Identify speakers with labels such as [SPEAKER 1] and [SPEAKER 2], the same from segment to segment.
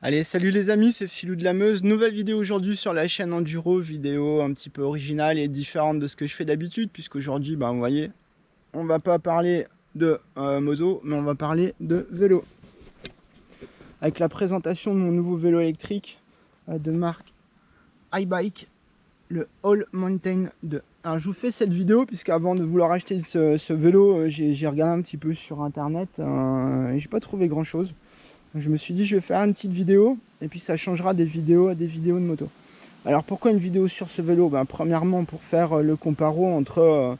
[SPEAKER 1] Allez, salut les amis, c'est Philou de la Meuse. Nouvelle vidéo aujourd'hui sur la chaîne Enduro, vidéo un petit peu originale et différente de ce que je fais d'habitude, puisqu'aujourd'hui, vous voyez, on va pas parler de moto, mais on va parler de vélo. Avec la présentation de mon nouveau vélo électrique de marque iBike, le All Mountain 2. Alors je vous fais cette vidéo puisqu'avant de vouloir acheter ce vélo, j'ai regardé un petit peu sur internet et j'ai pas trouvé grand chose. Je me suis dit je vais faire une petite vidéo et puis ça changera des vidéos à des vidéos de moto. Alors pourquoi une vidéo sur ce vélo? Premièrement pour faire le comparo entre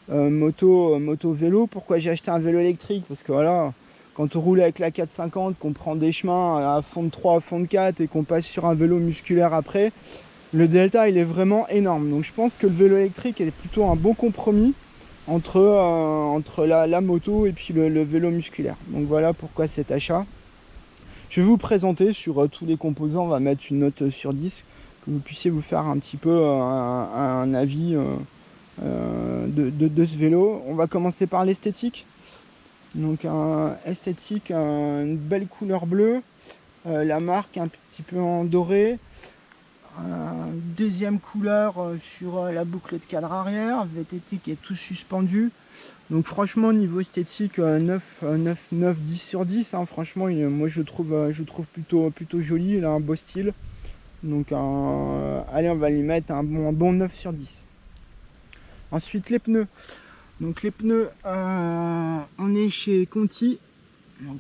[SPEAKER 1] moto vélo. Pourquoi j'ai acheté un vélo électrique? Parce que voilà, quand on roule avec la 450, qu'on prend des chemins à fond de 3, à fond de 4 et qu'on passe sur un vélo musculaire après, le delta il est vraiment énorme. Donc je pense que le vélo électrique est plutôt un bon compromis entre la moto et puis le vélo musculaire. Donc voilà pourquoi cet achat. Je vais vous présenter sur tous les composants, on va mettre une note sur 10, que vous puissiez vous faire un petit peu un avis de ce vélo. On va commencer par l'esthétique. Donc esthétique, une belle couleur bleue, la marque un petit peu en doré. Deuxième couleur sur la boucle de cadre arrière, VTT qui est tout suspendu. Donc franchement niveau esthétique 9, 10 sur 10 hein. Franchement moi je trouve plutôt joli, il a un beau style. Donc allez, on va lui mettre un bon 9 sur 10. Ensuite les pneus. Donc les pneus on est chez Conti. Donc,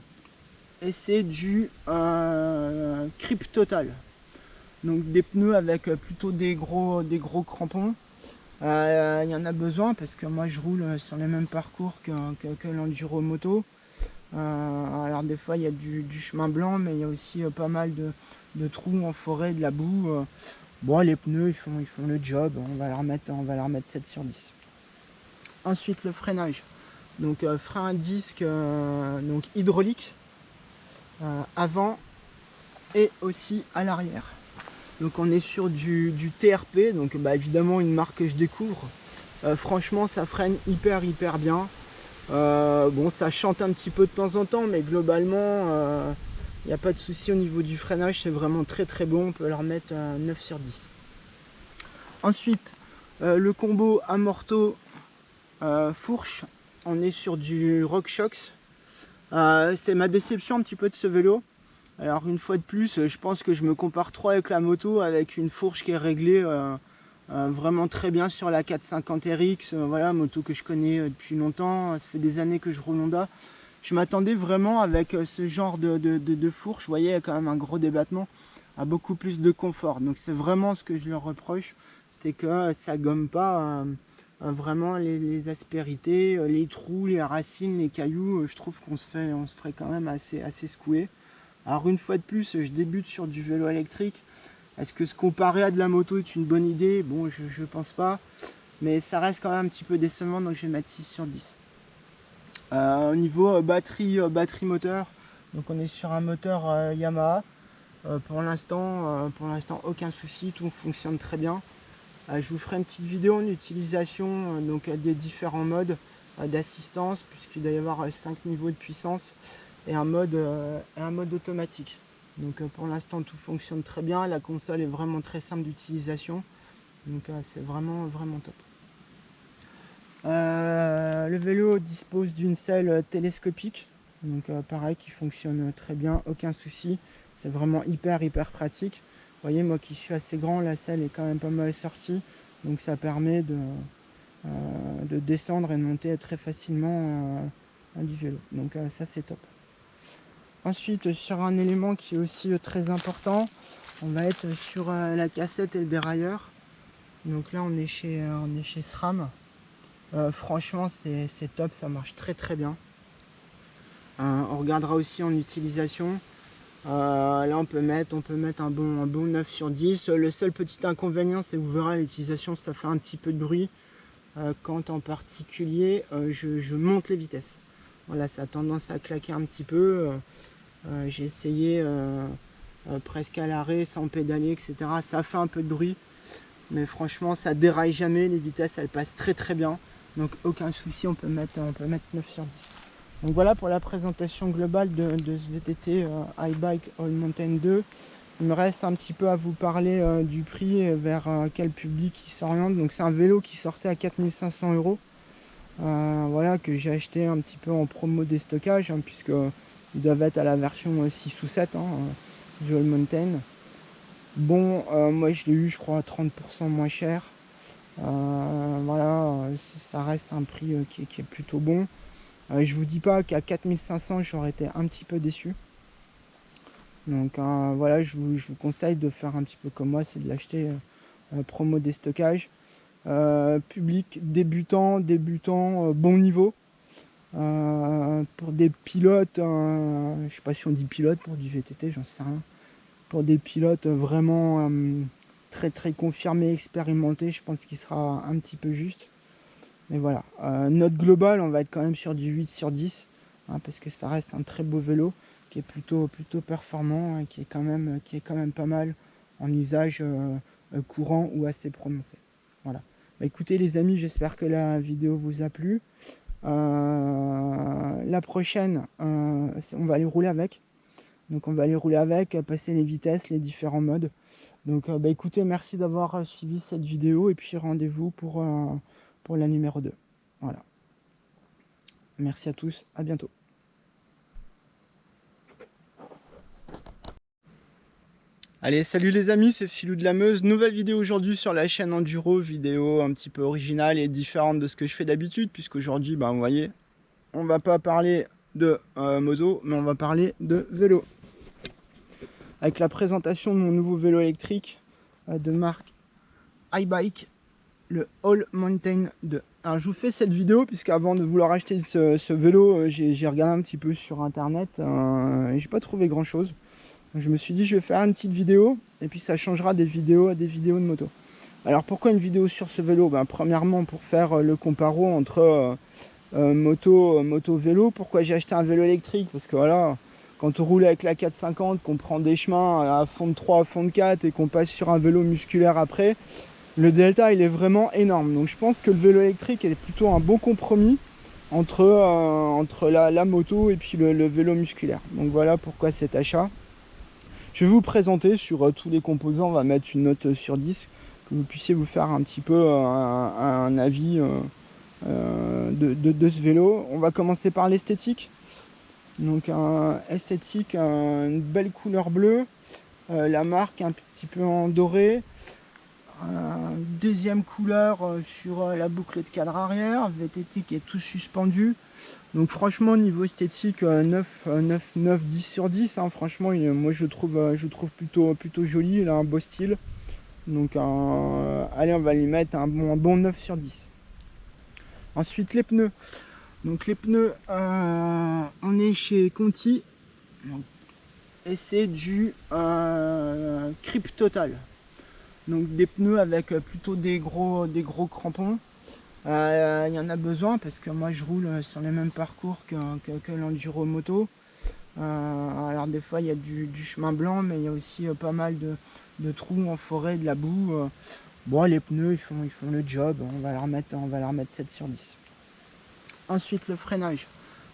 [SPEAKER 1] et c'est du Grip Total. Donc des pneus avec plutôt des gros crampons. Il y en a besoin parce que moi je roule sur les mêmes parcours que l'enduro moto. Alors des fois il y a du chemin blanc, mais il y a aussi pas mal de trous en forêt, de la boue. Bon, les pneus ils font le job, on va leur mettre 7 sur 10. Ensuite le freinage. Donc frein à disque donc hydraulique avant et aussi à l'arrière. Donc on est sur du TRP, donc évidemment une marque que je découvre. Franchement ça freine hyper bien. Bon, ça chante un petit peu de temps en temps, mais globalement il n'y a pas de souci au niveau du freinage, c'est vraiment très bon, on peut leur mettre 9 sur 10. Ensuite le combo amorto fourche, on est sur du RockShox. C'est ma déception un petit peu de ce vélo. Alors une fois de plus, je pense que je me compare trop avec la moto, avec une fourche qui est réglée vraiment très bien sur la 450 RX, voilà, moto que je connais depuis longtemps, ça fait des années que je roule Honda. Je m'attendais vraiment avec ce genre de fourche, vous voyez, il y a quand même un gros débattement, à beaucoup plus de confort. Donc c'est vraiment ce que je leur reproche, c'est que ça gomme pas vraiment les aspérités, les trous, les racines, les cailloux. Je trouve qu'on se ferait quand même assez secouer. Alors une fois de plus, je débute sur du vélo électrique. Est-ce que se comparer à de la moto est une bonne idée? Bon, je pense pas. Mais ça reste quand même un petit peu décevant, donc je vais mettre 6 sur 10. Au niveau batterie moteur, donc on est sur un moteur Yamaha. Pour l'instant, aucun souci, tout fonctionne très bien. Je vous ferai une petite vidéo en utilisation donc des différents modes d'assistance, puisqu'il doit y avoir 5 niveaux de puissance. Et un mode automatique. Donc pour l'instant tout fonctionne très bien, la console est vraiment très simple d'utilisation, donc c'est vraiment top. Le vélo dispose d'une selle télescopique, donc pareil, qui fonctionne très bien, aucun souci, c'est vraiment hyper pratique. Vous voyez, moi qui suis assez grand, la selle est quand même pas mal sortie, donc ça permet de descendre et de monter très facilement du vélo, donc ça c'est top. Ensuite, sur un élément qui est aussi très important, on va être sur la cassette et le dérailleur. Donc là on est chez SRAM. Franchement c'est top, ça marche très bien. On regardera aussi en utilisation. Là on peut mettre un bon 9 sur 10. Le seul petit inconvénient, c'est que vous verrez à l'utilisation, ça fait un petit peu de bruit. Quand en particulier je monte les vitesses. Voilà, ça a tendance à claquer un petit peu. J'ai essayé presque à l'arrêt, sans pédaler, etc. Ça fait un peu de bruit, mais franchement ça déraille jamais, les vitesses elles passent très bien. Donc aucun souci, on peut mettre 9 sur 10. Donc voilà pour la présentation globale de ce VTT iBike All Mountain 2. Il me reste un petit peu à vous parler du prix et vers quel public il s'oriente. Donc c'est un vélo qui sortait à 4 500 €. Voilà, que j'ai acheté un petit peu en promo déstockage, hein, puisque ils doivent être à la version 6 ou 7 du All Mountain. Bon, moi je l'ai eu, je crois, à 30% moins cher. Voilà, ça reste un prix qui est plutôt bon. Je vous dis pas qu'à 4500 j'aurais été un petit peu déçu. Donc voilà, je vous conseille de faire un petit peu comme moi, c'est de l'acheter promo déstockage. Public débutant, bon niveau. Pour des pilotes, je sais pas si on dit pilote pour du VTT, j'en sais rien. Pour des pilotes vraiment très très confirmés, expérimentés, je pense qu'il sera un petit peu juste. Mais voilà, note globale, on va être quand même sur du 8 sur 10, parce que ça reste un très beau vélo qui est plutôt performant, hein, qui est quand même pas mal en usage courant ou assez prononcé. Voilà. Bah, écoutez les amis, j'espère que la vidéo vous a plu. La prochaine, on va aller rouler avec. Donc on va aller rouler avec, passer les vitesses, les différents modes. Donc bah, écoutez, merci d'avoir suivi cette vidéo et puis rendez-vous pour la numéro 2. Voilà. Merci à tous, à bientôt. Allez, salut les amis, c'est Philou de la Meuse. Nouvelle vidéo aujourd'hui sur la chaîne Enduro, vidéo un petit peu originale et différente de ce que je fais d'habitude, puisqu'aujourd'hui, bah, vous voyez, on va pas parler de moto, mais on va parler de vélo. Avec la présentation de mon nouveau vélo électrique de marque iBike, le All Mountain 2. Alors je vous fais cette vidéo puisqu'avant de vouloir acheter ce vélo, j'ai regardé un petit peu sur internet et j'ai pas trouvé grand chose. Donc, je me suis dit je vais faire une petite vidéo et puis ça changera des vidéos à des vidéos de moto. Alors pourquoi une vidéo sur ce vélo? Premièrement pour faire le comparo entre moto vélo. Pourquoi j'ai acheté un vélo électrique? Parce que voilà, quand on roule avec la 450, qu'on prend des chemins à fond de 3, à fond de 4 et qu'on passe sur un vélo musculaire après, le delta il est vraiment énorme. Donc je pense que le vélo électrique est plutôt un bon compromis entre la moto et puis le vélo musculaire. Donc voilà pourquoi cet achat. Je vais vous présenter sur tous les composants, on va mettre une note sur 10, que vous puissiez vous faire un petit peu un avis de ce vélo. On va commencer par l'esthétique. Donc esthétique, une belle couleur bleue, la marque un petit peu en doré. Deuxième couleur sur la boucle de cadre arrière, VTT qui est tout suspendu. Donc franchement niveau esthétique 9, 10 sur 10, hein, franchement moi je trouve plutôt joli, il a un beau style. Donc allez, on va lui mettre un bon 9 sur 10. Ensuite les pneus. Donc les pneus, on est chez Conti. Donc, et c'est du Grip Total. Donc des pneus avec plutôt des gros crampons. Il y en a besoin parce que moi je roule sur les mêmes parcours que l'enduro moto. Alors des fois il y a du chemin blanc, mais il y a aussi pas mal de trous en forêt, de la boue. Bon, les pneus ils font le job, on va leur mettre 7 sur 10. Ensuite le freinage.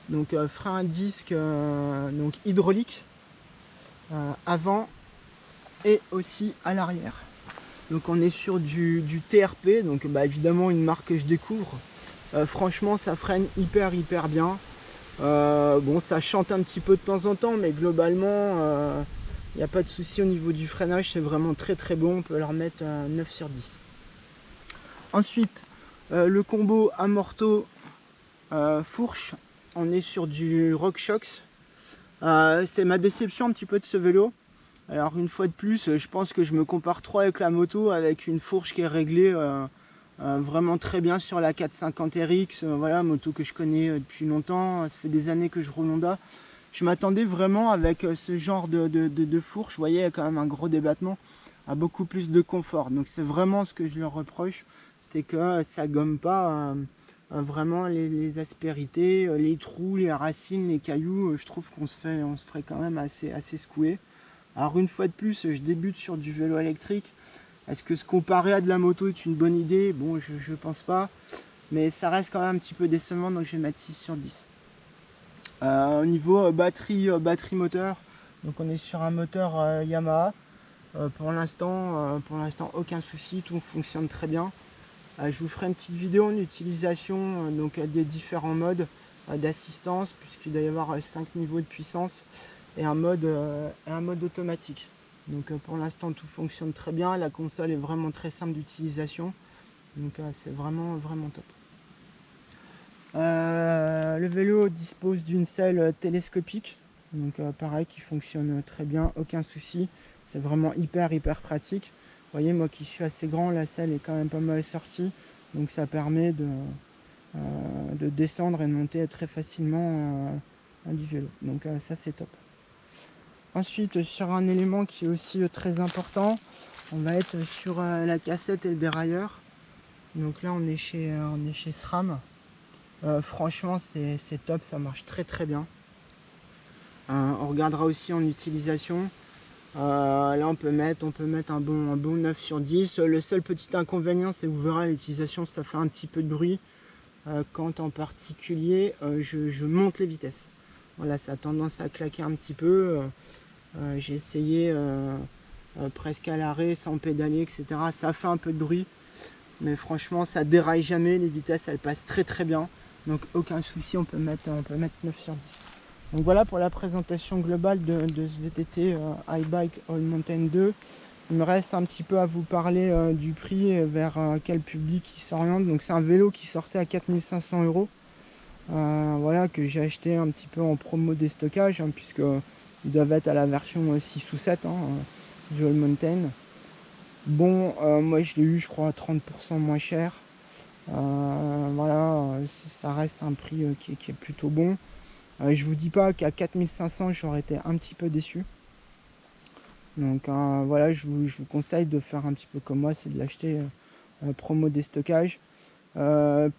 [SPEAKER 1] Donc frein à disque donc hydraulique avant et aussi à l'arrière. Donc on est sur du TRP, donc bah, évidemment une marque que je découvre. Franchement ça freine hyper bien. Bon, ça chante un petit peu de temps en temps, mais globalement il n'y a pas de souci au niveau du freinage, c'est vraiment très bon, on peut leur mettre 9 sur 10. Ensuite le combo amorto fourche, on est sur du RockShox. C'est ma déception un petit peu de ce vélo. Alors une fois de plus, je pense que je me compare trop avec la moto, avec une fourche qui est réglée vraiment très bien sur la 450 RX, voilà, moto que je connais depuis longtemps, ça fait des années que je roule Honda. Je m'attendais vraiment avec ce genre de fourche, vous voyez, il y a quand même un gros débattement, à beaucoup plus de confort. Donc c'est vraiment ce que je leur reproche, c'est que ça gomme pas vraiment les aspérités, les trous, les racines, les cailloux. Je trouve qu'on se ferait quand même assez secouer. Alors une fois de plus, je débute sur du vélo électrique. Est-ce que se comparer à de la moto est une bonne idée? Bon, je pense pas. Mais ça reste quand même un petit peu décevant, donc je vais mettre 6 sur 10. Au niveau batterie moteur, donc on est sur un moteur Yamaha. Pour l'instant aucun souci, tout fonctionne très bien. Je vous ferai une petite vidéo en utilisation donc des différents modes d'assistance, puisqu'il doit y avoir 5 niveaux de puissance et un mode automatique. Donc pour l'instant tout fonctionne très bien, la console est vraiment très simple d'utilisation, donc c'est vraiment top. Le vélo dispose d'une selle télescopique, donc pareil, qui fonctionne très bien, aucun souci, c'est vraiment hyper pratique. Vous voyez, moi qui suis assez grand, la selle est quand même pas mal sortie, donc ça permet de descendre et de monter très facilement du vélo, donc ça c'est top. Ensuite, sur un élément qui est aussi très important, on va être sur la cassette et le dérailleur. Donc là on est chez SRAM. Franchement c'est top, ça marche très bien. On regardera aussi en utilisation. Là on peut mettre un bon 9 sur 10. Le seul petit inconvénient, c'est que vous verrez à l'utilisation, ça fait un petit peu de bruit. Quand en particulier je monte les vitesses. Voilà, ça a tendance à claquer un petit peu. J'ai essayé presque à l'arrêt, sans pédaler, etc. Ça fait un peu de bruit, mais franchement ça déraille jamais, les vitesses elles passent très bien, donc aucun souci, on peut mettre 9 sur 10. Donc voilà pour la présentation globale de ce VTT iBike All Mountain 2. Il me reste un petit peu à vous parler du prix et vers quel public il s'oriente. Donc c'est un vélo qui sortait à 4500 €. Voilà, que j'ai acheté un petit peu en promo déstockage, hein, puisque ils doivent être à la version 6 ou 7 du All Mountain. Bon, moi je l'ai eu, je crois, à 30% moins cher. Voilà, ça reste un prix qui est plutôt bon. Je vous dis pas qu'à 4500 j'aurais été un petit peu déçu. Donc voilà, je vous conseille de faire un petit peu comme moi, c'est de l'acheter promo déstockage.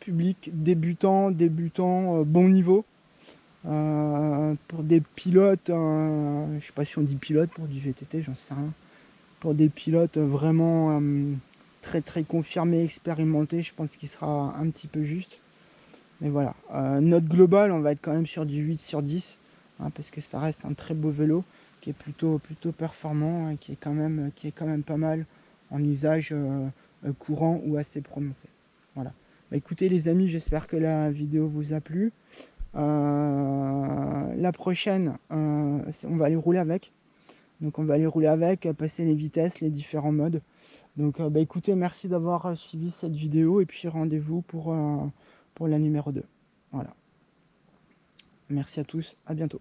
[SPEAKER 1] Public débutant, bon niveau. Pour des pilotes, je sais pas si on dit pilote pour du VTT, j'en sais rien. Pour des pilotes vraiment très confirmés, expérimentés, je pense qu'il sera un petit peu juste. Mais voilà, note globale, on va être quand même sur du 8 sur 10, hein, parce que ça reste un très beau vélo qui est plutôt performant, qui est quand même pas mal en usage courant ou assez prononcé. Voilà. Bah, écoutez les amis, j'espère que la vidéo vous a plu. La prochaine, on va aller rouler avec. Donc on va aller rouler avec, passer les vitesses, les différents modes. Donc bah écoutez, merci d'avoir suivi cette vidéo et puis rendez-vous pour la numéro 2. Voilà. Merci à tous, à bientôt.